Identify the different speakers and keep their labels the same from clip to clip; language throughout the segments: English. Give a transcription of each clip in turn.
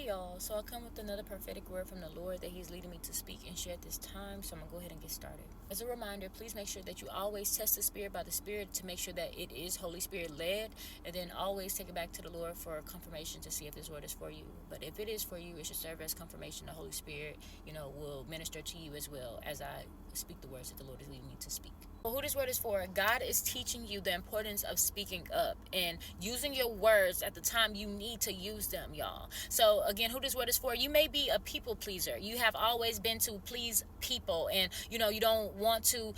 Speaker 1: Hey y'all, so I come with another prophetic word from the Lord that He's leading me to speak and share at this time, so I'm going to go ahead and get started. As a reminder, please make sure that you always test the Spirit by the Spirit to make sure that it is Holy Spirit led, and then always take it back to the Lord for confirmation to see if this word is for you. But if it is for you, it should serve as confirmation. The Holy Spirit, will minister to you as well as I speak the words that the Lord is leading me to speak. Well, who this word is for, God is teaching you the importance of speaking up and using your words at the time you need to use them, y'all. So again, who this word is for, you may be a people pleaser. You have always been to please people, and you don't want to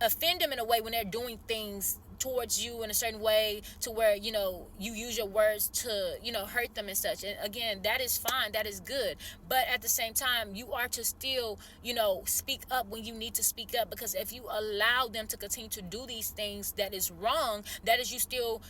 Speaker 1: offend them in a way when they're doing things towards you in a certain way to where you use your words to hurt them and such. And again, that is fine, that is good, but at the same time you are to still speak up when you need to speak up, because if you allow them to continue to do these things that is wrong, that is you still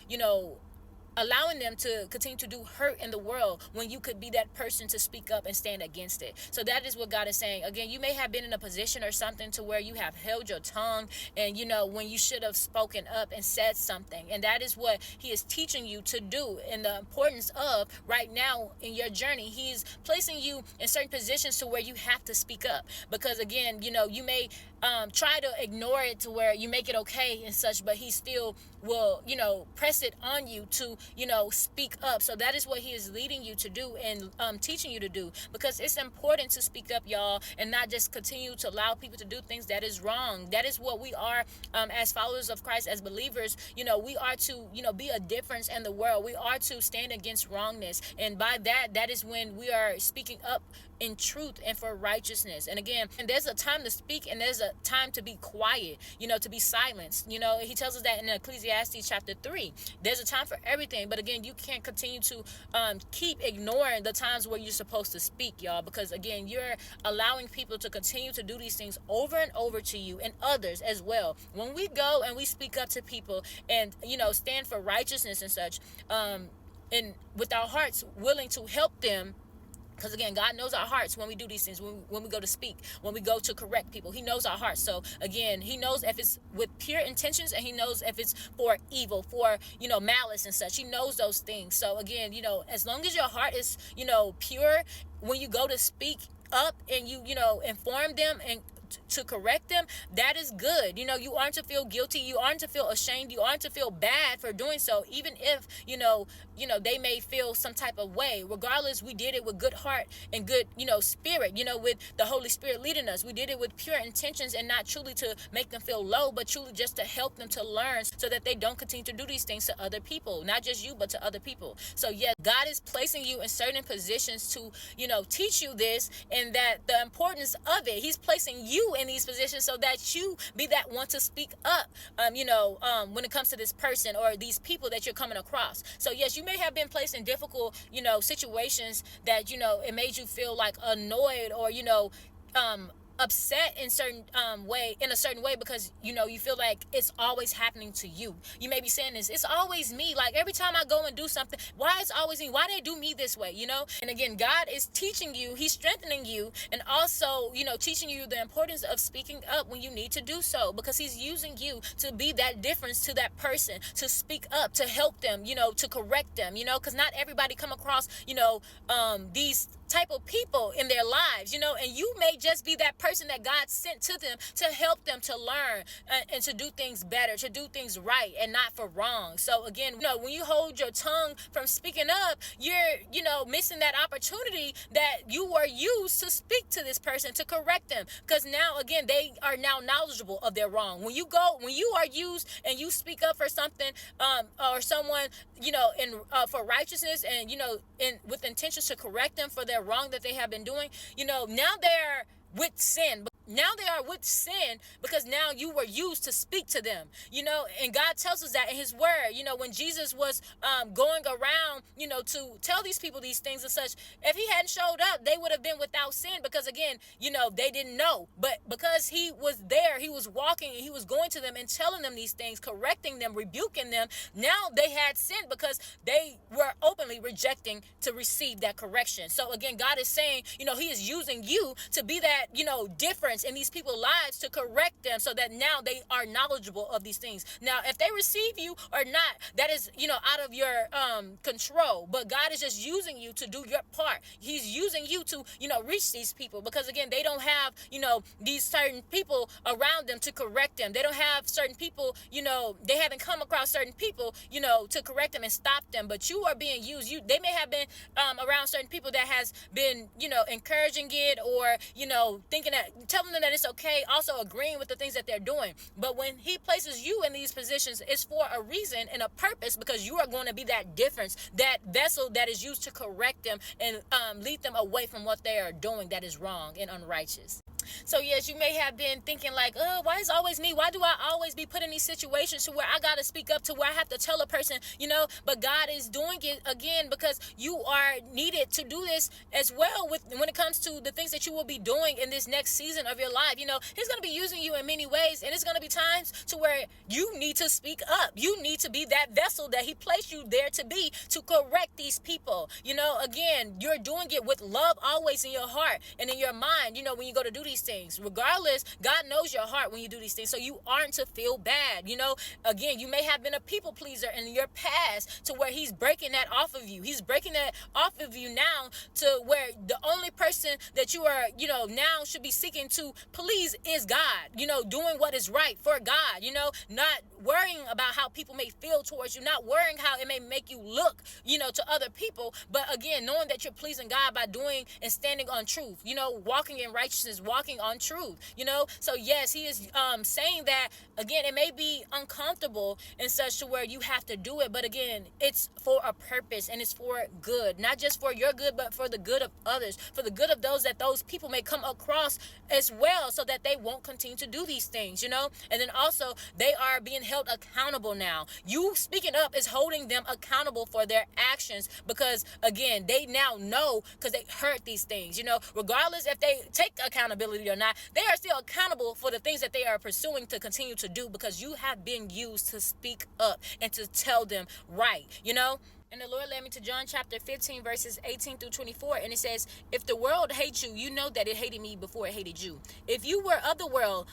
Speaker 1: allowing them to continue to do hurt in the world when you could be that person to speak up and stand against it. So that is what God is saying. Again, you may have been in a position or something to where you have held your tongue and when you should have spoken up and said something. And that is what He is teaching you to do, and the importance of right now in your journey. He's placing you in certain positions to where you have to speak up, because again, you may try to ignore it to where you make it okay and such, but He still will press it on you to speak up. So that is what He is leading you to do and teaching you to do, because it's important to speak up, y'all, and not just continue to allow people to do things that is wrong. That is what we are as followers of Christ, as believers. We are to be a difference in the world. We are to stand against wrongness, and by that is when we are speaking up in truth and for righteousness. And again, and there's a time to speak and there's a time to be quiet, to be silenced. He tells us that in Ecclesiastes chapter 3. There's a time for everything, but again, you can't continue to keep ignoring the times where you're supposed to speak, y'all, because again, you're allowing people to continue to do these things over and over to you and others as well. When we go and we speak up to people and stand for righteousness and such, and with our hearts willing to help them, because again, God knows our hearts when we do these things, when we go to speak, when we go to correct people. He knows our hearts. So again, He knows if it's with pure intentions, and He knows if it's for evil, for malice and such. He knows those things. So again, as long as your heart is pure, when you go to speak up and you inform them and to correct them, that is good. You aren't to feel guilty, you aren't to feel ashamed, you aren't to feel bad for doing so, even if they may feel some type of way. Regardless, we did it with good heart and good spirit, with the Holy Spirit leading us. We did it with pure intentions, and not truly to make them feel low, but truly just to help them to learn, so that they don't continue to do these things to other people, not just you, but to other people. So yes, God is placing you in certain positions to teach you this, and that the importance of it. He's placing you in these positions so that you be that one to speak up when it comes to this person or these people that you're coming across. So yes, you may have been placed in difficult situations that it made you feel like annoyed or upset in a certain way, because you feel like it's always happening to you. You may be saying this, it's always me, like every time I go and do something, why it's always me, why they do me this way, and again, God is teaching you, He's strengthening you, and also teaching you the importance of speaking up when you need to do so, because He's using you to be that difference to that person, to speak up, to help them, to correct them, because not everybody come across these type of people in their lives, and you may just be that person that God sent to them to help them to learn and to do things better, to do things right and not for wrong. So again, when you hold your tongue from speaking up, you're missing that opportunity that you were used to speak to this person, to correct them, because now again, they are now knowledgeable of their wrong. When you are used and you speak up for something or someone for righteousness, and with intentions to correct them for their wrong that they have been doing, now they're with sin. Now they are with sin because now you were used to speak to them, and God tells us that in His word, when Jesus was going around, to tell these people these things and such, if He hadn't showed up, they would have been without sin, because again, they didn't know. But because He was there, He was walking, and He was going to them and telling them these things, correcting them, rebuking them, now they had sin because they were openly rejecting to receive that correction. So again, God is saying, He is using you to be that, difference difference in these people's lives to correct them so that now they are knowledgeable of these things. Now, if they receive you or not, that is, out of your control. But God is just using you to do your part. He's using you to, reach these people because, again, they don't have, these certain people around them to correct them. They don't have certain people, they haven't come across certain people, to correct them and stop them. But you are being used. They may have been around certain people that has been, encouraging it or, thinking that, telling them that it's okay, also agreeing with the things that they're doing. But when he places you in these positions, it's for a reason and a purpose, because you are going to be that difference, that vessel that is used to correct them and lead them away from what they are doing that is wrong and unrighteous. So yes, you may have been thinking like, oh, why is it always me? Why do I always be put in these situations to where I got to speak up, to where I have to tell a person, but God is doing it again because you are needed to do this as well when it comes to the things that you will be doing in this next season of your life. He's going to be using you in many ways, and it's going to be times to where you need to speak up. You need to be that vessel that he placed you there to be, to correct these people. Again, you're doing it with love always in your heart and in your mind, when you go to do these things. Regardless, God knows your heart when you do these things, so you aren't to feel bad. Again, you may have been a people pleaser in your past to where he's breaking that off of you. He's breaking that off of you now to where the only person that you are, now should be seeking to please is God, doing what is right for God, not worrying about how people may feel towards you, not worrying how it may make you look, to other people, but again, knowing that you're pleasing God by doing and standing on truth, walking in righteousness, walking on truth, so yes, he is saying that, again, it may be uncomfortable and such to where you have to do it, but again, it's for a purpose and it's for good, not just for your good, but for the good of others, for the good of those that those people may come across as well, so that they won't continue to do these things, and then also they are being held accountable now. You speaking up is holding them accountable for their actions, because again, they now know because they heard these things, regardless if they take accountability or not, they are still accountable for the things that they are pursuing to continue to do, because you have been used to speak up and to tell them right, And the Lord led me to John chapter 15, verses 18 through 24. And it says, if the world hates you, you know that it hated me before it hated you. If you were of the world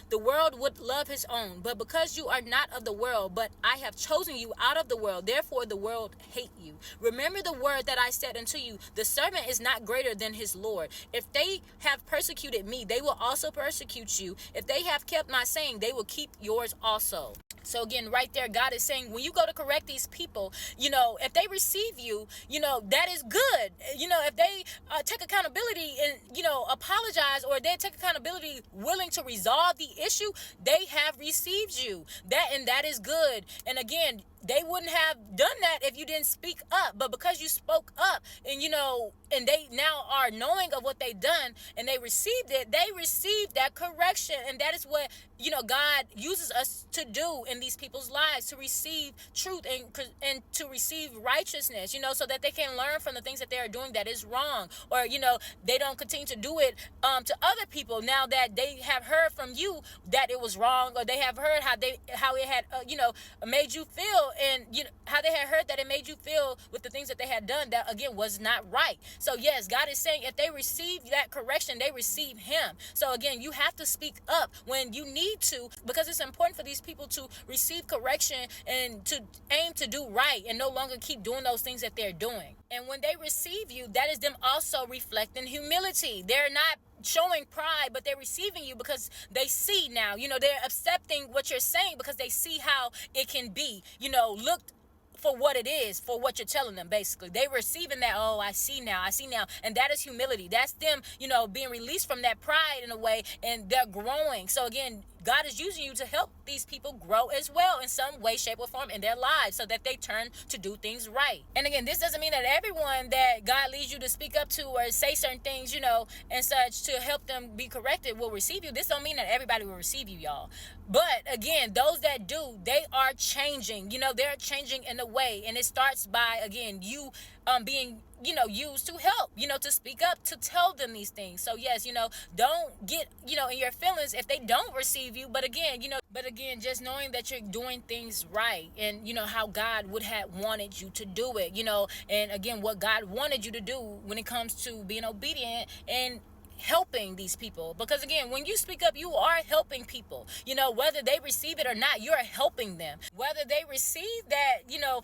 Speaker 1: would love his own. But because you are not of the world, but I have chosen you out of the world, therefore the world hate you. Remember the word that I said unto you, the servant is not greater than his Lord. If they have persecuted me, they will also persecute you. If they have kept my saying, they will keep yours also. So again, right there, God is saying, when you go to correct these people, if they receive you, that is good. If they take accountability and, apologize, or they take accountability willing to resolve the issue, they have received you. That is good. And again, they wouldn't have done that if you didn't speak up. But because you spoke up and, and they now are knowing of what they've done and they received it, they received that correction. And that is what, God uses us to do in these people's lives, to receive truth and to receive righteousness, so that they can learn from the things that they are doing that is wrong, or, they don't continue to do it to other people now that they have heard from you that it was wrong, or they have heard how it had, made you feel, and how they had heard that it made you feel with the things that they had done that, again, was not right. So yes, God is saying if they receive that correction, they receive him. So again, you have to speak up when you need to, because it's important for these people to receive correction and to aim to do right and no longer keep doing those things that they're doing. And when they receive you, that is them also reflecting humility. They're not showing pride, but they're receiving you because they see now, they're accepting what you're saying because they see how it can be, looked for what it is, for what you're telling them. Basically, they receiving that, oh, I see now, and that is humility. That's them, being released from that pride in a way, and they're growing. So again, God is using you to help these people grow as well in some way, shape, or form in their lives, so that they turn to do things right. And again, this doesn't mean that everyone that God leads you to speak up to or say certain things, and such to help them be corrected will receive you. This don't mean that everybody will receive you, y'all. But again, those that do, they are changing. They're changing in a way, and it starts by, again, you being used to help, to speak up, to tell them these things. So yes, don't get, in your feelings if they don't receive you. But again, just knowing that you're doing things right, and how God would have wanted you to do it, and again, what God wanted you to do when it comes to being obedient and helping these people. Because again, when you speak up, you are helping people. Whether they receive it or not, you're helping them. Whether they receive that,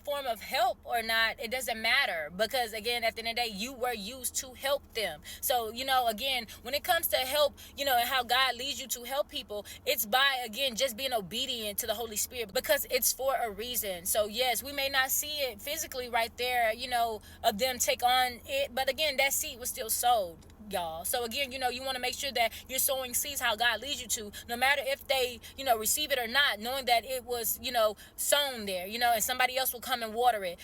Speaker 1: form of help or not, it doesn't matter. Because again, at the end of the day, you were used to help them. So, again, when it comes to help, and how God leads you to help people, it's by, again, just being obedient to the Holy Spirit, because it's for a reason. So yes, we may not see it physically right there, of them take on it, but again, that seed was still sowed, y'all. So again, you want to make sure that you're sowing seeds how God leads you to, no matter if they, receive it or not, knowing that it was, sown there, and somebody else will come and water it,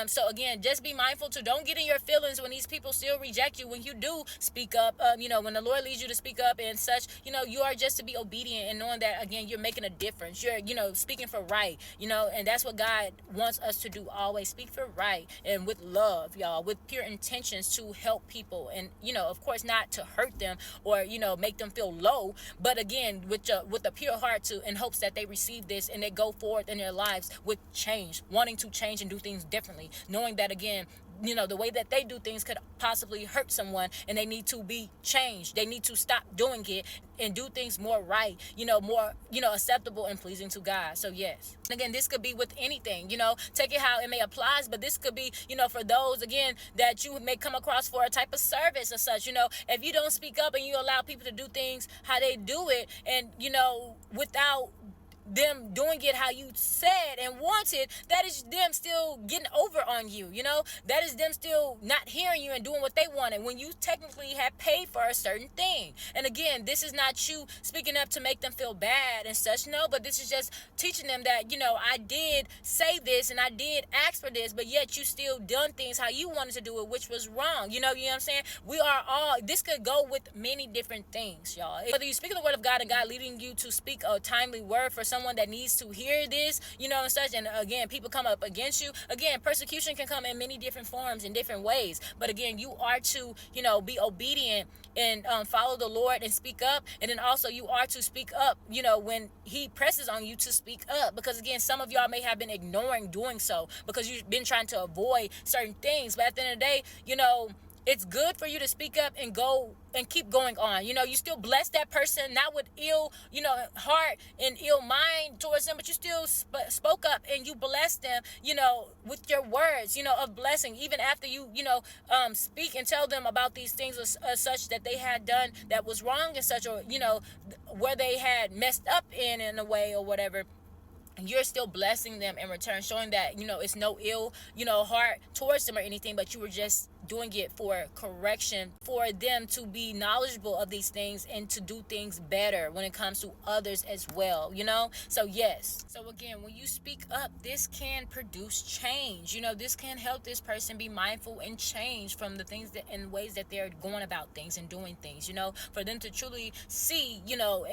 Speaker 1: so again, just be mindful to don't get in your feelings when these people still reject you. When you do speak up, when the Lord leads you to speak up and such, you are just to be obedient and knowing that, again, you're making a difference. You're, speaking for right, and that's what God wants us to do. Always speak for right and with love, y'all, with pure intentions to help people. And, of course, not to hurt them or, make them feel low, but again, with a pure heart, to in hopes that they receive this and they go forward in their lives with change, wanting to change and do things differently, knowing that, again, the way that they do things could possibly hurt someone, and they need to be changed. They need to stop doing it and do things more right, more, acceptable and pleasing to God. So yes, again, this could be with anything, take it how it may apply, but this could be, for those, again, that you may come across for a type of service or such, if you don't speak up and you allow people to do things how they do it, and, without them doing it how you said and wanted, that is them still getting over on you, that is them still not hearing you and doing what they wanted when you technically had paid for a certain thing. And again, this is not you speaking up to make them feel bad and such, no, but this is just teaching them that, I did say this and I did ask for this, but yet you still done things how you wanted to do it, which was wrong. You know what I'm saying? We are all, this could go with many different things, y'all. Whether you speak the word of God and God leading you to speak a timely word for someone that needs to hear this, and such, and again, people come up against you. Again, persecution can come in many different forms, in different ways, but again, you are to, be obedient and follow the Lord and speak up. And then also you are to speak up, when he presses on you to speak up, because again, some of y'all may have been ignoring doing so because you've been trying to avoid certain things, but at the end of the day, it's good for you to speak up and go and keep going on. You still bless that person, not with ill, heart and ill mind towards them, but you still spoke up and you blessed them, with your words, of blessing, even after you, speak and tell them about these things as such that they had done that was wrong and such, or, where they had messed up in a way or whatever. You're still blessing them in return, showing that, it's no ill, heart towards them or anything, but you were just doing it for correction, for them to be knowledgeable of these things and to do things better when it comes to others as well, So yes. So again, when you speak up, this can produce change. This can help this person be mindful and change from the things that and ways that they're going about things and doing things, for them to truly see,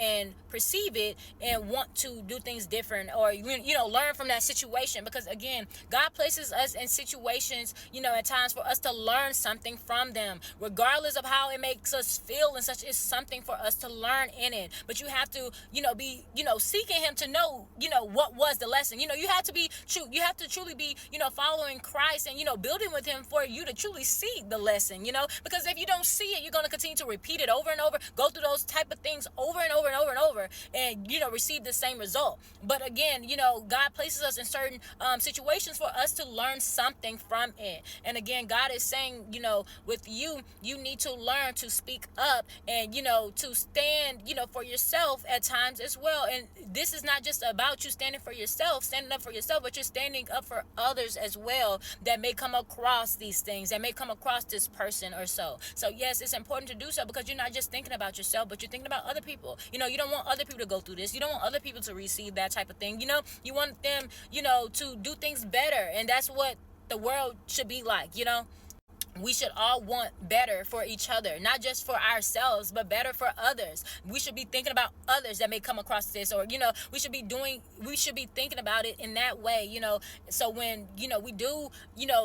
Speaker 1: and perceive it and want to do things different, or, learn from that situation. Because again, God places us in situations, at times for us to learn something from them, regardless of how it makes us feel and such. Is something for us to learn in it, but you have to be seeking him to know what was the lesson. You have to be true, you have to truly be following Christ and building with him for you to truly see the lesson, because if you don't see it, you're going to continue to repeat it over and over, go through those type of things over and over and over and over, and receive the same result. But again, God places us in certain situations for us to learn something from it. And again, God is saying, with you need to learn to speak up and, to stand, for yourself at times as well. And this is not just about you standing for yourself, standing up for yourself, but you're standing up for others as well that may come across these things, that may come across this person or so. So yes, it's important to do so, because you're not just thinking about yourself, but you're thinking about other people. You don't want other people to go through this. You don't want other people to receive that type of thing. You want them, to do things better. And that's what the world should be like, We should all want better for each other, not just for ourselves, but better for others. We should be thinking about others that may come across this, or, we should be thinking about it in that way, so when, we do,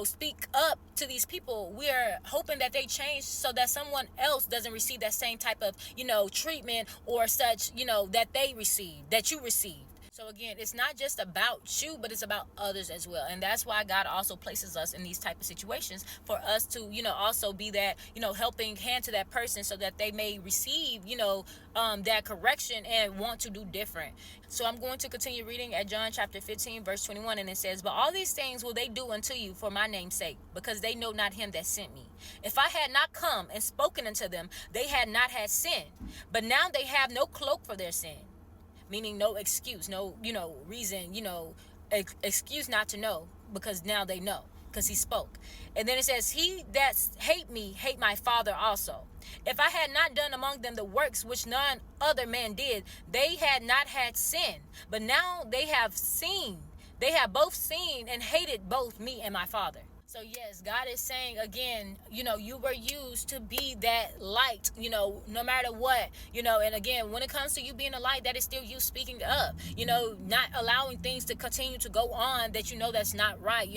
Speaker 1: speak up to these people, we are hoping that they change so that someone else doesn't receive that same type of, treatment or such, that they receive, that you received. So again, it's not just about you, but it's about others as well. And that's why God also places us in these type of situations, for us to, also be that, helping hand to that person, so that they may receive, that correction and want to do different. So I'm going to continue reading at John chapter 15, verse 21, and it says, "But all these things will they do unto you for my name's sake, because they know not him that sent me. If I had not come and spoken unto them, they had not had sin. But now they have no cloak for their sin." Meaning no excuse, no, reason, excuse not to know, because now they know, because he spoke. And then it says, "He that hate me hate my Father also. If I had not done among them the works which none other man did, they had not had sin. But now they have both seen and hated both me and my Father." So yes, God is saying again, you were used to be that light, no matter what, and again, when it comes to you being a light, that is still you speaking up, not allowing things to continue to go on that that's not right,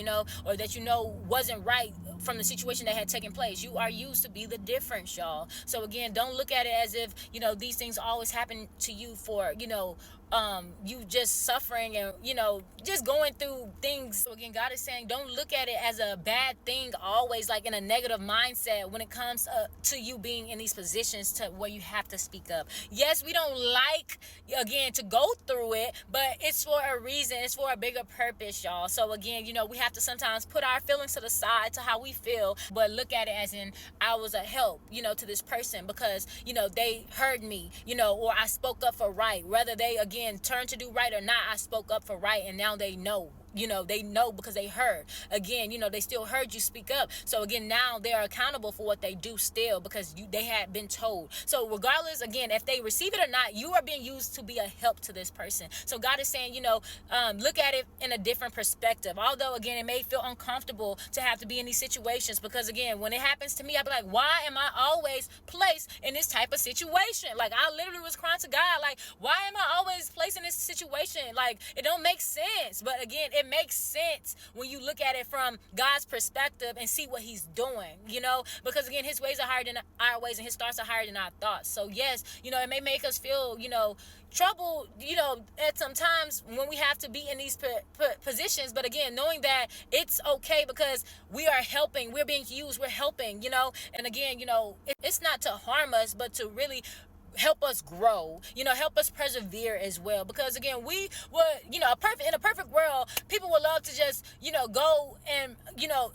Speaker 1: or that wasn't right from the situation that had taken place. You are used to be the difference, y'all. So again, don't look at it as if, these things always happen to you for, you just suffering and just going through things. So again, God is saying, don't look at it as a bad thing always, like in a negative mindset, when it comes to you being in these positions to where you have to speak up. Yes, we don't like, again, to go through it, but it's for a reason. It's for a bigger purpose, y'all. So again, we have to sometimes put our feelings to the side, to how we feel, but look at it as in, I was a help, to this person, because they heard me, or I spoke up for right. Whether they again turn to do right or not, I spoke up for right, and now they know. They know because they heard. Again, they still heard you speak up. So again, now they are accountable for what they do still, because they had been told. So regardless, again, if they receive it or not, you are being used to be a help to this person. So God is saying, look at it in a different perspective. Although, again, it may feel uncomfortable to have to be in these situations, because again, when it happens to me, I'll be like, why am I always placed in this type of situation? Like, I literally was crying to God, like, why am I always placed in this situation? Like, it don't make sense. But again, it makes sense when you look at it from God's perspective and see what he's doing, because again, his ways are higher than our ways, and his thoughts are higher than our thoughts. So yes, it may make us feel, trouble, at some times when we have to be in these positions. But again, knowing that it's okay, because we are helping, we're being used, we're helping, and again, it's not to harm us, but to really help us grow, help us persevere as well. Because again, we would, in a perfect world, people would love to just, go and,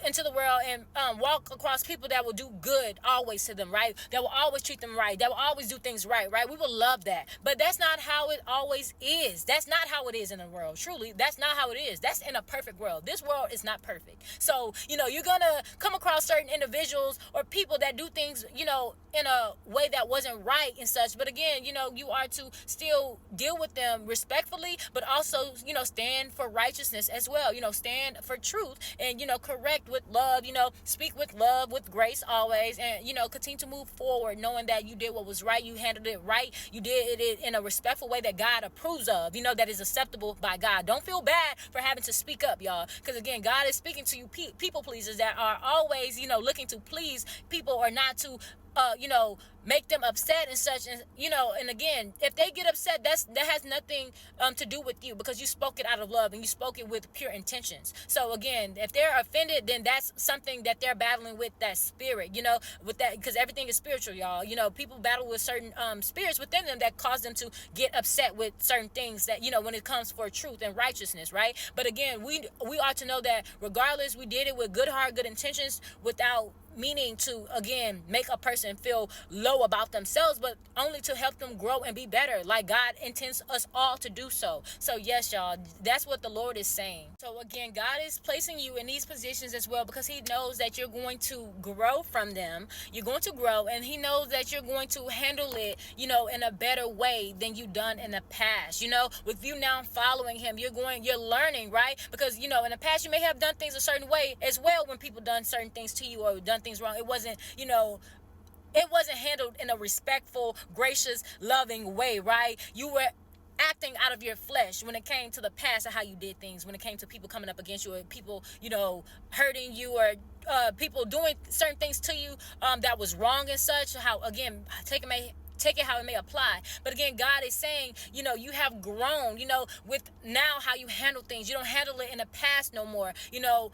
Speaker 1: into the world and walk across people that will do good always to them, right? That will always treat them right. That will always do things right? We would love that. But that's not how it always is. That's not how it is in the world. Truly, that's not how it is. That's in a perfect world. This world is not perfect. So, you're gonna come across certain individuals or people that do things, in a way that wasn't right and such. But again, you are to still deal with them respectfully, but also, stand for righteousness as well. Stand for truth, and, correct with love, speak with love, with grace always, and, continue to move forward, knowing that you did what was right. You handled it right. You did it in a respectful way that God approves of, that is acceptable by God. Don't feel bad for having to speak up, y'all. Because again, God is speaking to you people pleasers that are always, looking to please people, or not to make them upset and such. And and again, if they get upset, that has nothing to do with you, because you spoke it out of love and you spoke it with pure intentions. So again, if they're offended, then that's something that they're battling with, that spirit, with that, because everything is spiritual, y'all. People battle with certain spirits within them that cause them to get upset with certain things, that when it comes for truth and righteousness, right? But again, we ought to know that regardless, we did it with good heart, good intentions, without meaning to, again, make a person feel low about themselves, but only to help them grow and be better, like God intends us all to do so. So yes, y'all, that's what the Lord is saying. So again, God is placing you in these positions as well, because he knows that you're going to grow from them. You're going to grow, and he knows that you're going to handle it, in a better way than you've done in the past. With you now following him, you're learning, right? Because, in the past, you may have done things a certain way as well, when people done certain things to you or done things wrong. It wasn't, it wasn't handled in a respectful, gracious, loving way, right? You were acting out of your flesh when it came to the past of how you did things, when it came to people coming up against you, or people, hurting you, or people doing certain things to you that was wrong and such. How, again, take it how it may apply. But again, God is saying, you have grown, with now how you handle things. You don't handle it in the past no more. You don't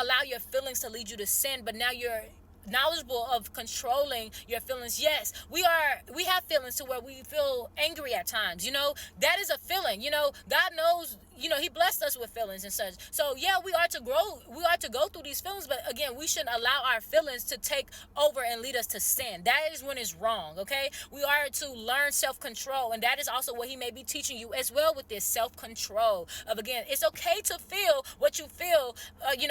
Speaker 1: allow your feelings to lead you to sin, but now you're knowledgeable of controlling your feelings. Yes, we have feelings to where we feel angry at times. That is a feeling. God knows, he blessed us with feelings and such. So yeah, we are to grow, we are to go through these feelings, but again, we shouldn't allow our feelings to take over and lead us to sin. That is when it's wrong. Okay, we are to learn self-control, and that is also what he may be teaching you as well, with this self-control of, again, it's okay to feel what you feel,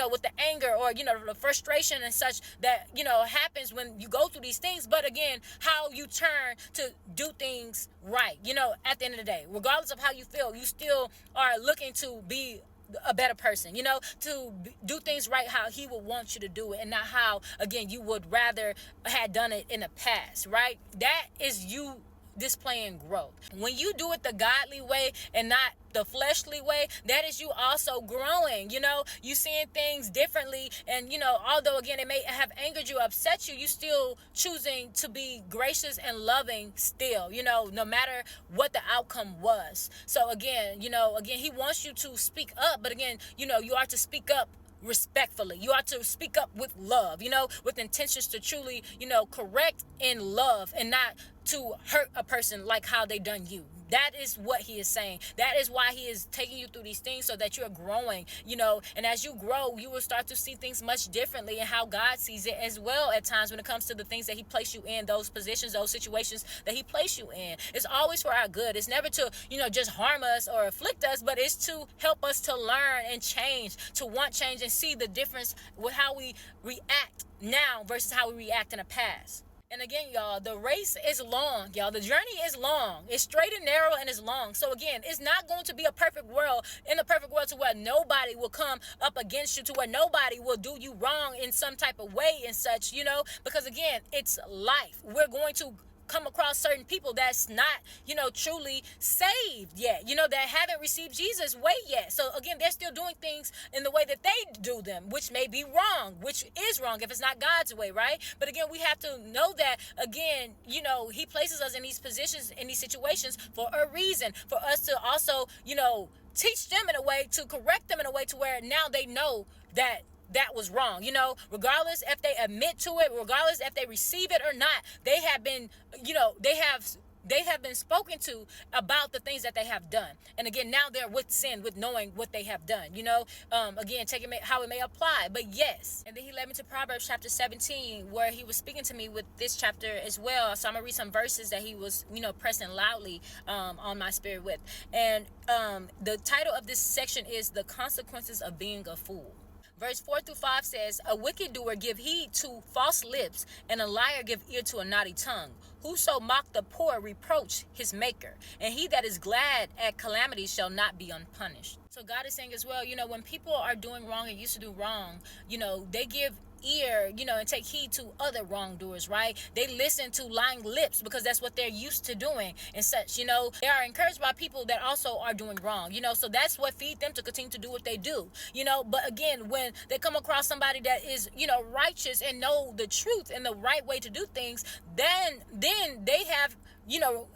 Speaker 1: with the anger or the frustration and such that happens when you go through these things. But again, how you turn to do things right, at the end of the day, regardless of how you feel, you still are looking to be a better person, to do things right how he would want you to do it, and not how, again, you would rather had done it in the past, right? That is you displaying growth. When you do it the godly way and not the fleshly way, that is you also growing. You seeing things differently, and although again it may have angered you, upset you, you still choosing to be gracious and loving still, no matter what the outcome was. So again, he wants you to speak up, but again, you are to speak up respectfully. You are to speak up with love, with intentions to truly, correct in love, and not to hurt a person like how they done you. That is what he is saying. That is why he is taking you through these things, so that you're growing, and as you grow, you will start to see things much differently, and how God sees it as well at times when it comes to the things that he placed you in, those positions, those situations that he placed you in. It's always for our good. It's never to, just harm us or afflict us, but it's to help us to learn and change, to want change and see the difference with how we react now versus how we react in the past. And again, y'all, the race is long, y'all. The journey is long. It's straight and narrow, and it's long. So again, it's not going to be a perfect world, to where nobody will come up against you, to where nobody will do you wrong in some type of way and such, because again, it's life. We're going to come across certain people that's not, truly saved yet, that haven't received Jesus way yet. So again, they're still doing things in the way that they do them, which may be wrong, which is wrong if it's not God's way, right? But again, we have to know that, again, he places us in these positions, in these situations for a reason, for us to also, teach them in a way, to correct them in a way to where now they know that was wrong, regardless if they admit to it, regardless if they receive it or not. They have been, they have been spoken to about the things that they have done. And again, now they're with sin, with knowing what they have done, again, taking how it may apply. But yes. And then he led me to Proverbs chapter 17, where he was speaking to me with this chapter as well. So I'm gonna read some verses that he was, pressing loudly on my spirit with. And the title of this section is The Consequences of Being a Fool. Verse 4-5 says, "A wicked doer give heed to false lips, and a liar give ear to a naughty tongue. Whoso mock the poor reproach his maker, and he that is glad at calamity shall not be unpunished." So God is saying as well, when people are doing wrong and used to do wrong, they give ear, and take heed to other wrongdoers, right? They listen to lying lips because that's what they're used to doing and such, they are encouraged by people that also are doing wrong, so that's what feed them to continue to do what they do, but again, when they come across somebody that is, righteous and know the truth and the right way to do things, then they have,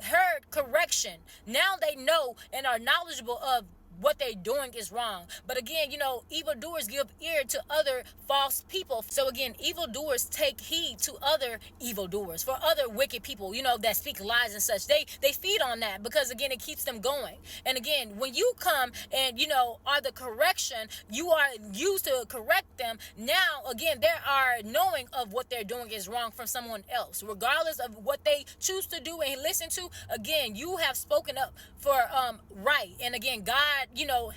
Speaker 1: heard correction. Now they know and are knowledgeable of what they're doing is wrong. But again, evildoers give ear to other false people. So again, evildoers take heed to other evildoers, for other wicked people, that speak lies and such. They feed on that because again, it keeps them going. And again, when you come and, are the correction, you are used to correct them. Now, again, there are knowing of what they're doing is wrong from someone else, regardless of what they choose to do and listen to. Again, you have spoken up for right. And again, God,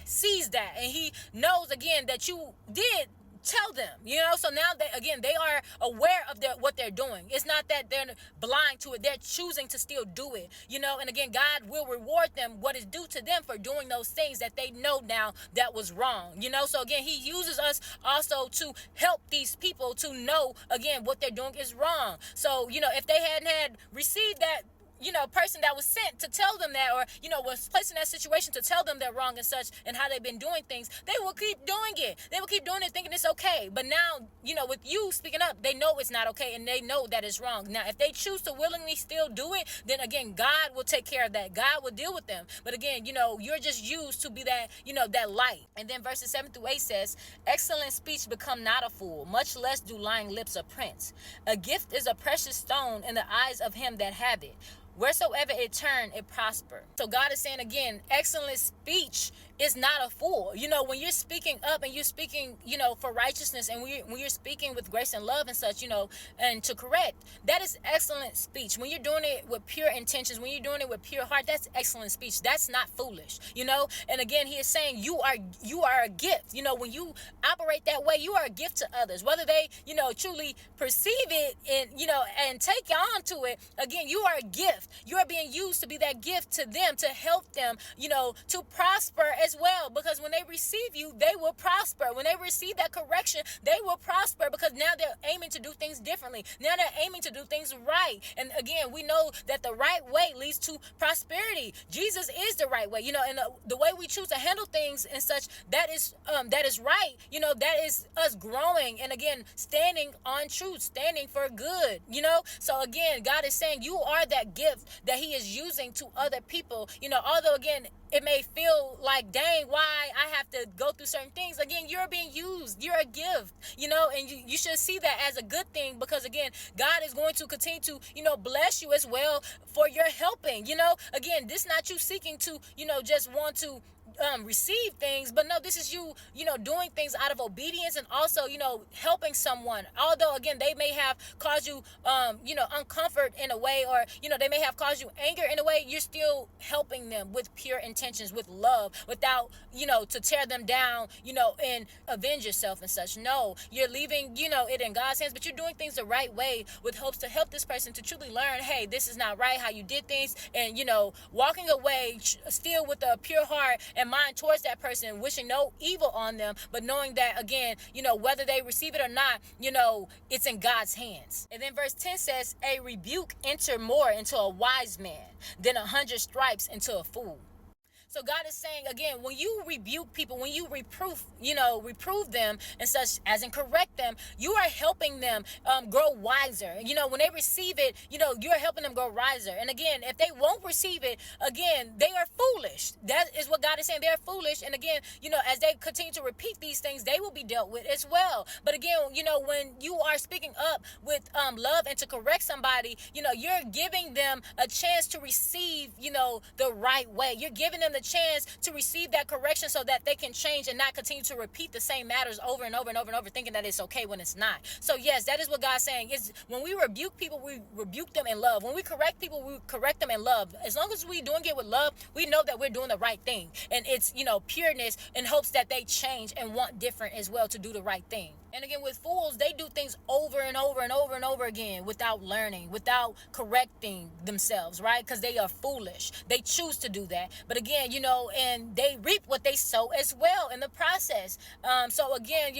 Speaker 1: sees that, and he knows again that you did tell them, so now they are aware of what they're doing. It's not that they're blind to it, they're choosing to still do it, and again, God will reward them what is due to them for doing those things that they know now that was wrong, so again, he uses us also to help these people to know again what they're doing is wrong. So if they hadn't had received that person that was sent to tell them that, or was placed in that situation to tell them they're wrong and such, and how they've been doing things, they will keep doing it. They will keep doing it thinking it's okay. But now, with you speaking up, they know it's not okay, and they know that it's wrong. Now, if they choose to willingly still do it, then again, God will take care of that. God will deal with them. But again, you're just used to be that, that light. And then verses 7-8 says, excellent speech become not a fool, much less do lying lips a prince. A gift is a precious stone in the eyes of him that have it. Wheresoever it turn, it prosper. So God is saying again, excellent speech is not a fool. When you're speaking up and you're speaking, for righteousness, and when you're speaking with grace and love and such, and to correct, that is excellent speech. When you're doing it with pure intentions, when you're doing it with pure heart, that's excellent speech. That's not foolish, And again, he is saying you are a gift. When you operate that way, you are a gift to others. Whether they, truly perceive it and take on to it, again, you are a gift. You are being used to be that gift to them, to help them, to prosper as well. Because when they receive you, they will prosper. When they receive that correction, they will prosper, because now they're aiming to do things differently. Now they're aiming to do things right. And again, we know that the right way leads to prosperity. Jesus is the right way, and the way we choose to handle things and such, that is right. That is us growing, and again, standing on truth, standing for good, So again, God is saying you are that gift that he is using to other people, although again, it may feel like, dang, why I have to go through certain things. Again, you're being used. You're a gift, and you should see that as a good thing, because again, God is going to continue to, bless you as well for your helping, Again, this is not you seeking to, just want to receive things, but no, this is you, doing things out of obedience, and also, helping someone. Although again, they may have caused you, uncomfort in a way, or, they may have caused you anger in a way, you're still helping them with pure intentions, with love, without, to tear them down, and avenge yourself and such. No, you're leaving, it in God's hands, but you're doing things the right way with hopes to help this person to truly learn, hey, this is not right how you did things, and, walking away still with a pure heart and mind towards that person, wishing no evil on them, but knowing that again, whether they receive it or not, it's in God's hands. And then verse 10 says, a rebuke enter more into a wise man than 100 stripes into a fool. So God is saying, again, when you rebuke people, when you reprove them and such, as in correct them, you are helping them grow wiser. When they receive it, you're helping them grow wiser. And again, if they won't receive it, again, they are foolish. That is what God is saying. They're foolish. And again, as they continue to repeat these things, they will be dealt with as well. But again, when you are speaking up with love and to correct somebody, you're giving them a chance to receive, the right way. You're giving them the chance to receive that correction so that they can change and not continue to repeat the same matters over and over and over and over, thinking that it's okay when it's not. So yes, that is what God's saying. Is when we rebuke people, we rebuke them in love. When we correct people, we correct them in love. As long as we're doing it with love, we know that we're doing the right thing. And it's, pureness, in hopes that they change and want different as well to do the right thing. And again, with fools, they do things over and over and over and over again without learning, without correcting themselves, right? Because they are foolish. They choose to do that. But again, and they reap what they sow as well in the process. So again,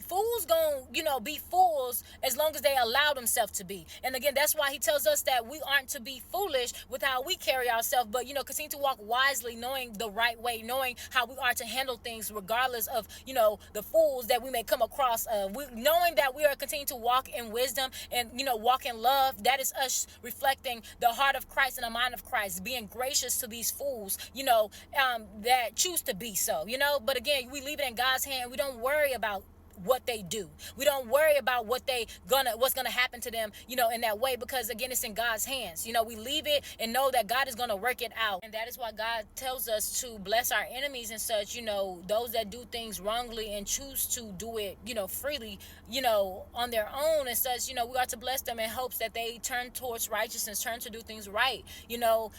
Speaker 1: fools gonna, be fools as long as they allow themselves to be. And again, that's why he tells us that we aren't to be foolish with how we carry ourselves, but, continue to walk wisely, knowing the right way, knowing how we are to handle things regardless of, the fools that we may come across. Knowing that we are continuing to walk in wisdom and, walk in love. That is us reflecting the heart of Christ and the mind of Christ, being gracious to these fools, that choose to be so, But again, we leave it in God's hand. We don't worry about what they do. We don't worry about what's gonna happen to them, in that way, because again, it's in God's hands. We leave it and know that God is gonna work it out. And that is why God tells us to bless our enemies and such, those that do things wrongly and choose to do it, freely, on their own and such, we are to bless them in hopes that they turn towards righteousness, turn to do things right,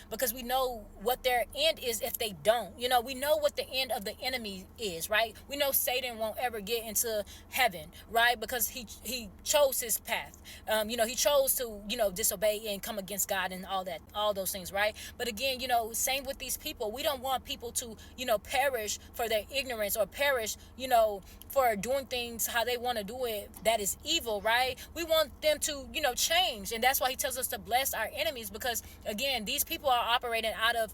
Speaker 1: because we know what their end is if they don't. We know what the end of the enemy is, right? We know Satan won't ever get into heaven, right? Because he chose his path. He chose to, disobey and come against God and all those things, right? But again, same with these people. We don't want people to, perish for their ignorance, or perish, for doing things how they want to do it that is evil, right? We want them to, change. And that's why he tells us to bless our enemies, because again, these people are operating out of,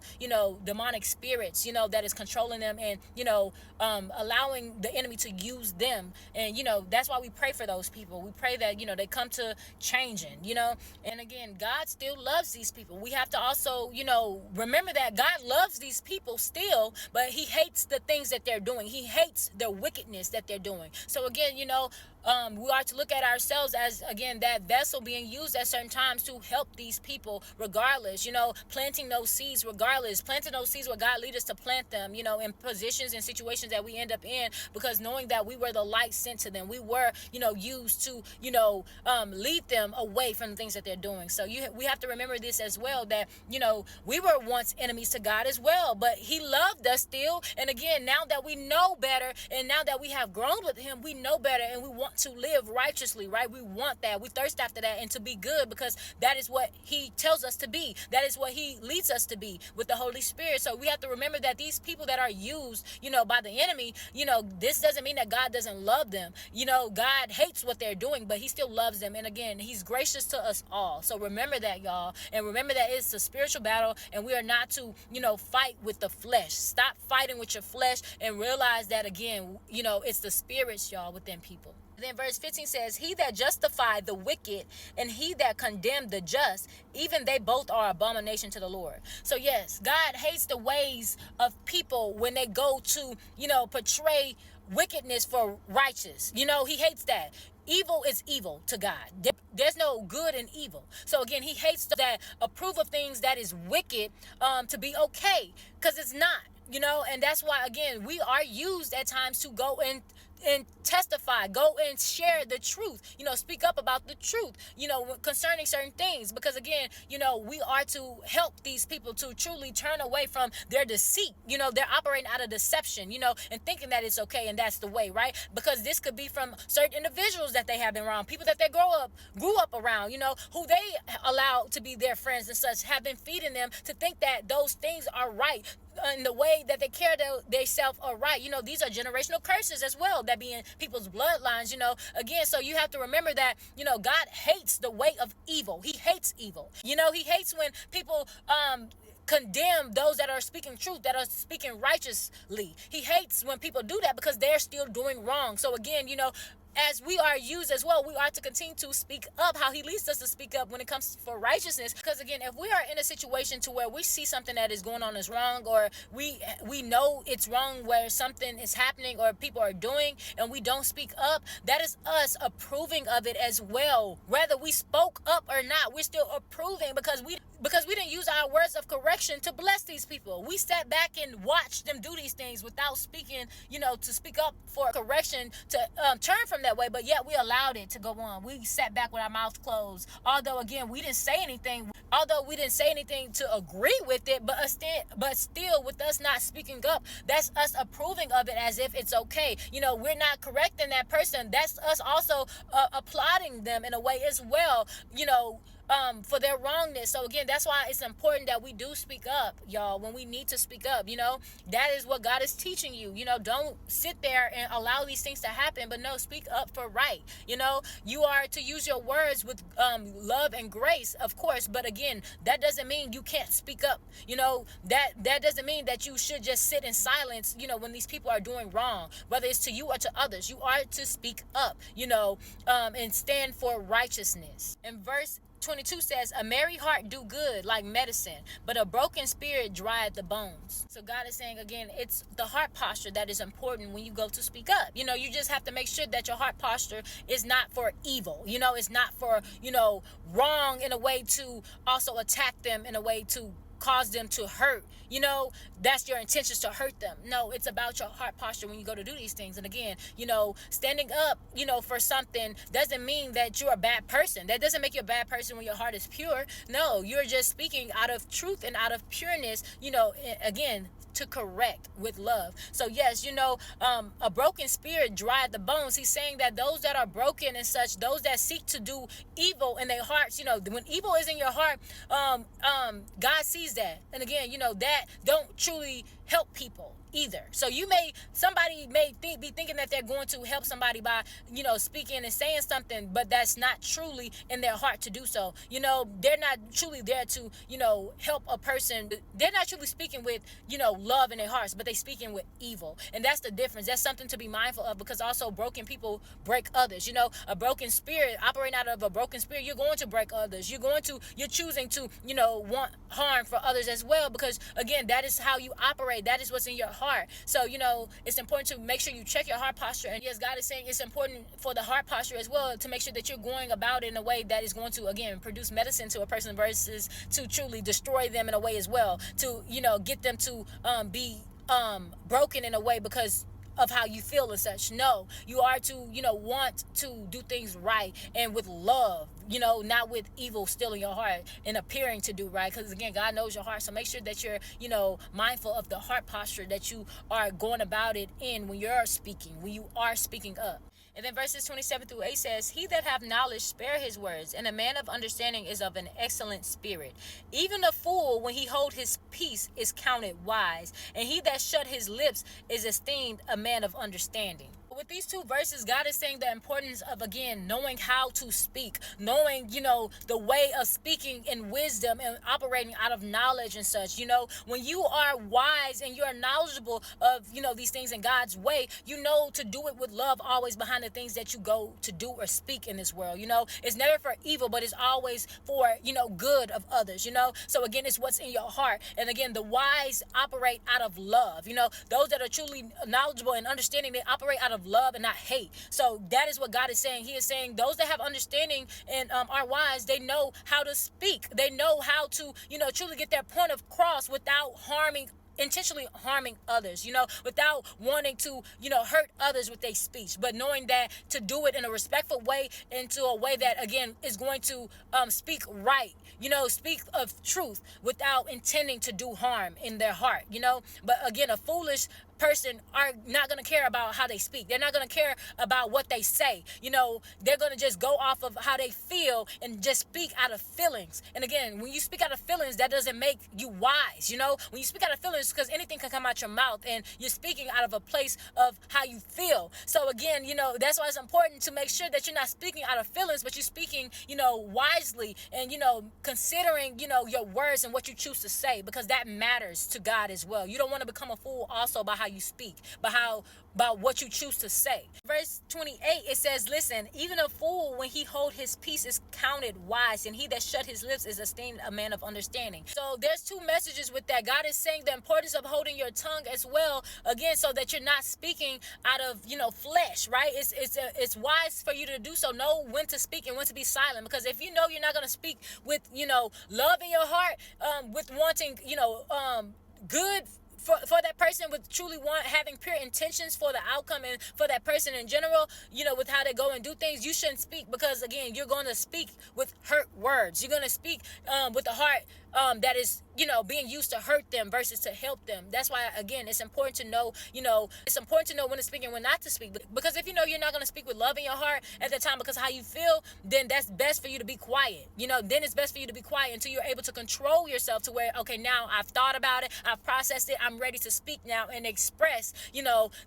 Speaker 1: demonic spirits, that is controlling them, and, allowing the enemy to use them. And, that's why we pray for those people. We pray that, they come to changing, and again, God still loves these people. We have to also, remember that God loves these people still, but he hates the things that they're doing. He hates the wickedness that they're doing. So again, we are to look at ourselves as, again, that vessel being used at certain times to help these people regardless, planting those seeds regardless, planting those seeds where God leads us to plant them, in positions and situations that we end up in, because knowing that we were the light sent to them, we were, used to, lead them away from the things that they're doing. So we have to remember this as well, that, we were once enemies to God as well, but he loved us still. And again, now that we know better, and now that we have grown with him, we know better, and we want to live righteously, right? We want that. We thirst after that, and to be good, because that is what he tells us to be. That is what he leads us to be with the Holy Spirit. So we have to remember that these people that are used, by the enemy, this doesn't mean that God doesn't love them. God hates what they're doing, but he still loves them. And again, he's gracious to us all. So remember that, y'all. And remember that it's a spiritual battle, and we are not to, fight with the flesh. Stop fighting with your flesh, and realize that, again, it's the spirits, y'all, within people. Then verse 15 says, he that justified the wicked and he that condemned the just, even they both are abomination to the Lord. So yes, God hates the ways of people when they go to, portray wickedness for righteous. He hates that. Evil is evil to God. There's no good in evil. So again, he hates that approve of things that is wicked to be okay, because it's not. And that's why, again, we are used at times to go and testify, go and share the truth, speak up about the truth, concerning certain things, because again, we are to help these people to truly turn away from their deceit. They're operating out of deception, and thinking that it's okay and that's the way, right? Because this could be from certain individuals that they have been around, people that they grew up around, who they allow to be their friends and such, have been feeding them to think that those things are right, in the way that they care their self are right. These are generational curses as well that be in people's bloodlines, again. So you have to remember that, God hates the way of evil. He hates evil. He hates when people condemn those that are speaking truth, that are speaking righteously. He hates when people do that, because they're still doing wrong. So again, as we are used as well, we are to continue to speak up how he leads us to speak up when it comes for righteousness. Because again, if we are in a situation to where we see something that is going on is wrong, or we know it's wrong where something is happening or people are doing, and we don't speak up, that is us approving of it as well. Whether we spoke up or not, we're still approving, because we didn't use our words of correction to bless these people. We sat back and watched them do these things without speaking, to speak up for correction, to turn from that way, but yet we allowed it to go on. We sat back with our mouth closed. Although again, we didn't say anything. To agree with it, but still, with us not speaking up, that's us approving of it as if it's okay. We're not correcting that person. That's us also applauding them in a way as well. For their wrongness. So again, that's why it's important that we do speak up, y'all, when we need to speak up. That is what God is teaching you. Don't sit there and allow these things to happen, but no, speak up for right. You are to use your words with love and grace, of course, but again, that doesn't mean you can't speak up. That doesn't mean that you should just sit in silence, when these people are doing wrong, whether it's to you or to others. You are to speak up, and stand for righteousness. In verse 22 says, a merry heart do good like medicine, but a broken spirit drieth the bones. So God is saying, again, it's the heart posture that is important when you go to speak up. You just have to make sure that your heart posture is not for evil. It's not for, wrong in a way to also attack them, in a way to cause them to hurt, that's your intentions to hurt them. No, it's about your heart posture when you go to do these things. And again, standing up, for something doesn't mean that you're a bad person. That doesn't make you a bad person when your heart is pure. No, you're just speaking out of truth and out of pureness, again, to correct with love. So yes, a broken spirit dried the bones. He's saying that those that are broken and such, those that seek to do evil in their hearts, when evil is in your heart, God sees that. And again, that don't truly help people either. So somebody may be thinking that they're going to help somebody by, speaking and saying something, but that's not truly in their heart to do so. They're not truly there to, help a person. They're not truly speaking with, love in their hearts, but they speaking with evil. And that's the difference. That's something to be mindful of, because also broken people break others. A broken spirit, operating out of a broken spirit, you're going to break others. You're choosing to, want harm for others as well, because again, that is how you operate. That is what's in your heart. So, it's important to make sure you check your heart posture. And yes, God is saying it's important for the heart posture as well, to make sure that you're going about it in a way that is going to, again, produce medicine to a person versus to truly destroy them in a way as well, to, get them to be broken in a way because of how you feel and such. No, you are to, want to do things right and with love, not with evil still in your heart and appearing to do right. Because again, God knows your heart. So make sure that you're, mindful of the heart posture that you are going about it in when you are speaking up. And then verses 27-8 says, "He that hath knowledge spare his words, and a man of understanding is of an excellent spirit. Even a fool, when he hold his peace, is counted wise, and he that shut his lips is esteemed a man of understanding." With these two verses, God is saying the importance of, again, knowing how to speak, knowing, the way of speaking in wisdom and operating out of knowledge and such. When you are wise and you're knowledgeable of, these things in God's way, to do it with love always behind the things that you go to do or speak in this world. It's never for evil, but it's always for, good of others, So again, it's what's in your heart. And again, the wise operate out of love. Those that are truly knowledgeable and understanding, they operate out of love and not hate. So that is what God is saying. He is saying those that have understanding and are wise, they know how to speak. They know how to, truly get their point across without intentionally harming others, without wanting to, hurt others with their speech, but knowing that to do it in a respectful way, into a way that, again, is going to speak right, speak of truth without intending to do harm in their heart, But again, a foolish person are not going to care about how they speak. They're not going to care about what they say. They're going to just go off of how they feel and just speak out of feelings. And again, when you speak out of feelings, that doesn't make you wise. When you speak out of feelings, because anything can come out your mouth, and you're speaking out of a place of how you feel. So again, that's why it's important to make sure that you're not speaking out of feelings, but you're speaking, wisely and, considering, your words and what you choose to say, because that matters to God as well. You don't want to become a fool also by how you speak, about what you choose to say. Verse 28, it says, "Listen, even a fool, when he hold his peace, is counted wise, and he that shut his lips is esteemed a man of understanding." So there's two messages with that. God is saying the importance of holding your tongue as well, again, so that you're not speaking out of, flesh, right? It's wise for you to do so. Know when to speak and when to be silent, because if you're not going to speak with, love in your heart, with wanting, good for that person, with truly having pure intentions for the outcome and for that person in general, with how they go and do things, you shouldn't speak, because again, you're going to speak with hurt words. You're going to speak with a heart that is, being used to hurt them versus to help them. That's why, again, it's important to know, it's important to know when to speak and when not to speak. Because if you're not going to speak with love in your heart at the time because of how you feel, then that's best for you to be quiet. Then it's best for you to be quiet until you're able to control yourself to where, okay, now I've thought about it, I've processed it, I'm ready to speak now and express,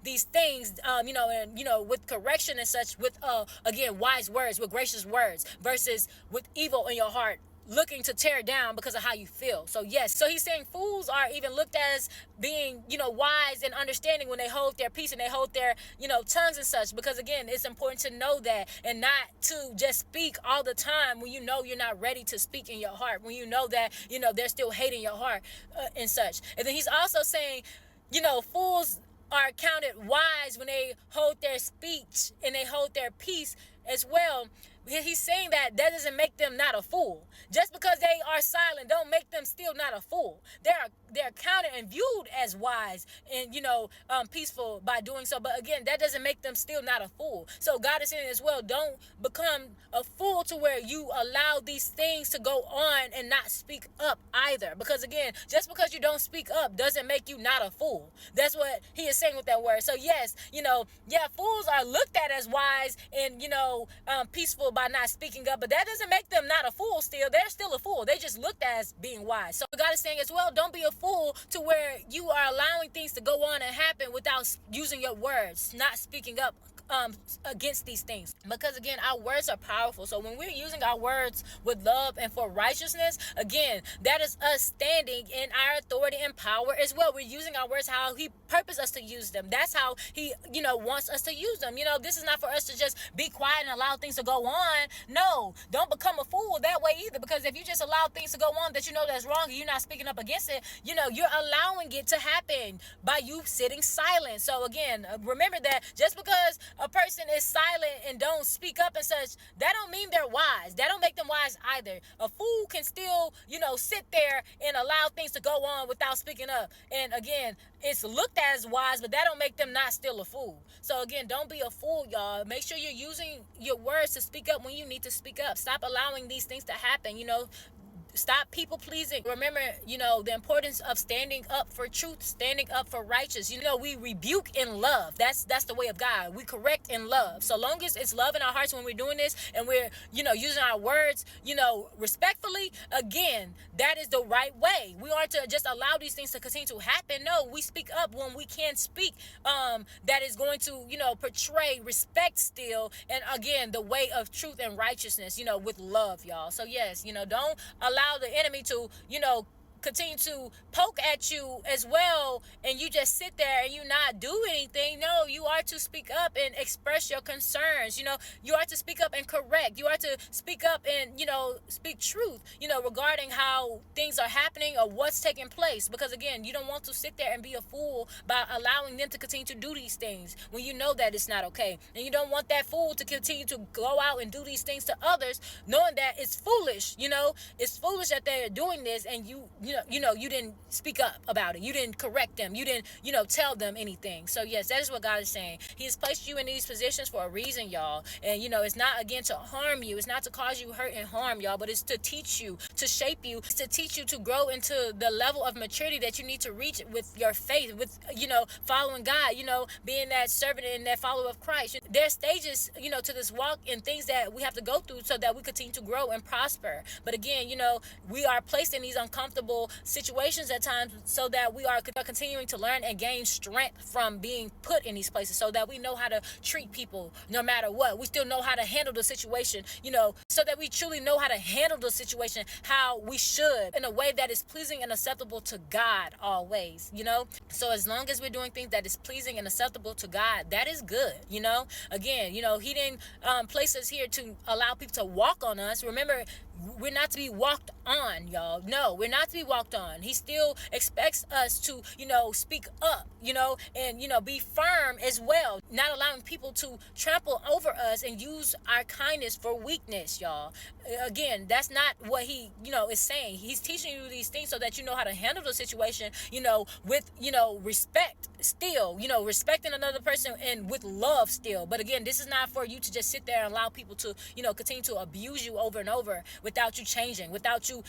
Speaker 1: these things, and, with correction and such, with, again, wise words, with gracious words, versus with evil in your heart, looking to tear down because of how you feel. So yes, so he's saying fools are even looked as being, wise and understanding when they hold their peace and they hold their, tongues and such, because again, it's important to know that, and not to just speak all the time when you're not ready to speak in your heart, when that, there's still hate in your heart and such. And then he's also saying, fools are counted wise when they hold their speech and they hold their peace as well, he's saying that doesn't make them not a fool. Just because they are silent don't make them still not a fool. They're counted and viewed as wise and peaceful by doing so. But again, that doesn't make them still not a fool. So God is saying as well, don't become a fool to where you allow these things to go on and not speak up either. Because again, just because you don't speak up doesn't make you not a fool. That's what he is saying with that word. So yes, fools are looked at as wise and peaceful by not speaking up, but that doesn't make them not a fool. Still, they're still a fool. They just looked at as being wise. So God is saying as well, don't be a fool to where you are allowing things to go on and happen without using your words, not speaking up against these things. Because again, our words are powerful. So when we're using our words with love and for righteousness, again, that is us standing in our authority and power as well. We're using our words how he purposed us to use them. That's how he wants us to use them. This is not for us to just be quiet and allow things to go on. No, don't become a fool that way either, because if you just allow things to go on that that's wrong and you're not speaking up against it, you're allowing it to happen by you sitting silent. So again, remember that just because a person is silent and don't speak up and such, that don't mean they're wise. That don't make them wise either. A fool can still, sit there and allow things to go on without speaking up. And again, it's looked at as wise, but that don't make them not still a fool. So again, don't be a fool, y'all. Make sure you're using your words to speak up when you need to speak up. Stop allowing these things to happen. Stop people pleasing. Remember, the importance of standing up for truth, standing up for righteous. We rebuke in love. That's the way of God. We correct in love. So long as it's love in our hearts when we're doing this and we're, using our words, respectfully, again, that is the right way. We aren't to just allow these things to continue to happen. No, we speak up when we can speak, that is going to, portray respect still. And again, the way of truth and righteousness, with love, y'all. So yes, don't allow the enemy to continue to poke at you as well and you just sit there and you not do anything. No, you are to speak up and express your concerns. You are to speak up and correct. You are to speak up and speak truth regarding how things are happening or what's taking place, because again, you don't want to sit there and be a fool by allowing them to continue to do these things when you know that it's not okay. And you don't want that fool to continue to go out and do these things to others knowing that it's foolish. It's foolish that they're doing this and you didn't speak up about it. You didn't correct them. You didn't, tell them anything. So yes, that is what God is saying. He has placed you in these positions for a reason, y'all. And it's not again to harm you. It's not to cause you hurt and harm, y'all, but it's to teach you, to shape you, it's to teach you to grow into the level of maturity that you need to reach with your faith, with, following God, being that servant and that follower of Christ. There's stages, to this walk and things that we have to go through so that we continue to grow and prosper. But again, we are placed in these uncomfortable situations at times so that we are continuing to learn and gain strength from being put in these places, so that we know how to treat people no matter what. We still know how to handle the situation, so that we truly know how to handle the situation how we should, in a way that is pleasing and acceptable to God always. So as long as we're doing things that is pleasing and acceptable to God, that is good. Again, he didn't place us here to allow people to walk on us. Remember, we're not to be walked on, y'all. No, we're not to be walked on. He still expects us to, speak up, and, be firm as well, not allowing people to trample over us and use our kindness for weakness, y'all. Again, that's not what he, is saying. He's teaching you these things so that you know how to handle the situation, with, respect still, respecting another person and with love still. But again, this is not for you to just sit there and allow people to, continue to abuse you over and over without you changing, without you,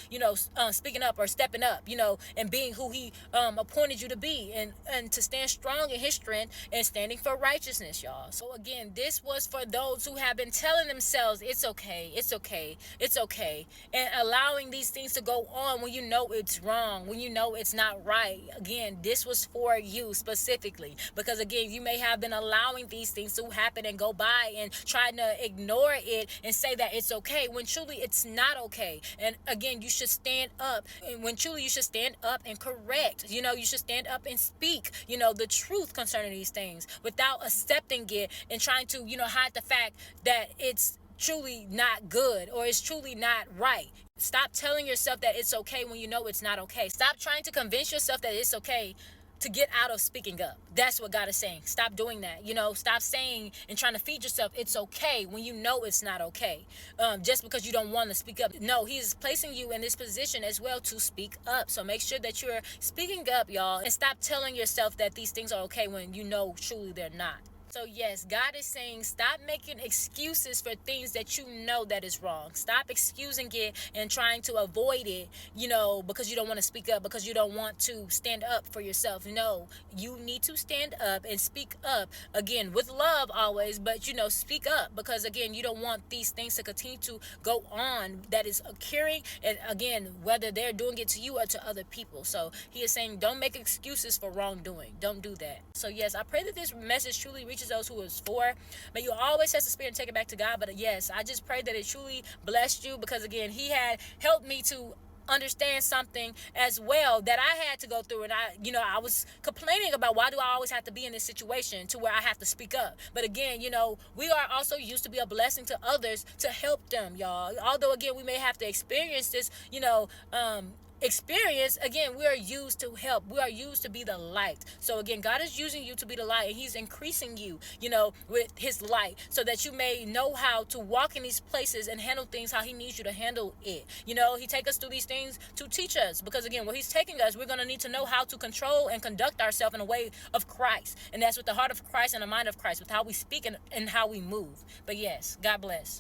Speaker 1: speaking up or stepping up, and being who he appointed you to be, and to stand strong in his strength and standing for righteousness, y'all. So again, this was for those who have been telling themselves it's okay, it's okay, it's okay, and allowing these things to go on when you know it's wrong, when you know it's not right. Again, this was for you specifically, because again, you may have been allowing these things to happen and go by and trying to ignore it and say that it's okay when truly it's not okay. And again, you should stand up, and when truly you should stand up and correct. You should stand up and speak, the truth concerning these things without accepting it and trying to, hide the fact that it's truly not good or it's truly not right. Stop telling yourself that it's okay when you know it's not okay. Stop trying to convince yourself that it's okay to get out of speaking up. That's what God is saying. Stop doing that. Stop saying and trying to feed yourself it's okay when you know it's not okay. Just because you don't want to speak up. No, He's placing you in this position as well to speak up. So make sure that you're speaking up, y'all, and stop telling yourself that these things are okay when you know truly they're not. So yes, God is saying stop making excuses for things that you know that is wrong. Stop excusing it and trying to avoid it, because you don't want to speak up, because you don't want to stand up for yourself. No, you need to stand up and speak up, again, with love always, but speak up, because again, you don't want these things to continue to go on that is occurring, and again, whether they're doing it to you or to other people. So He is saying don't make excuses for wrongdoing. Don't do that. So yes, I pray that this message truly reaches those who it's for. May you always test the spirit and take it back to God. But yes, I just pray that it truly blessed you, because again, He had helped me to understand something as well that I had to go through, and I was complaining about, why do I always have to be in this situation to where I have to speak up? But again, we are also used to be a blessing to others, to help them, y'all. Although again, we may have to experience this, experience, again, we are used to help. We are used to be the light. So again, God is using you to be the light, and He's increasing you, with His light, so that you may know how to walk in these places and handle things how He needs you to handle it. He take us through these things to teach us, because again, where He's taking us, we're going to need to know how to control and conduct ourselves in a way of Christ, and that's with the heart of Christ and the mind of Christ, with how we speak and how we move. But yes, God bless.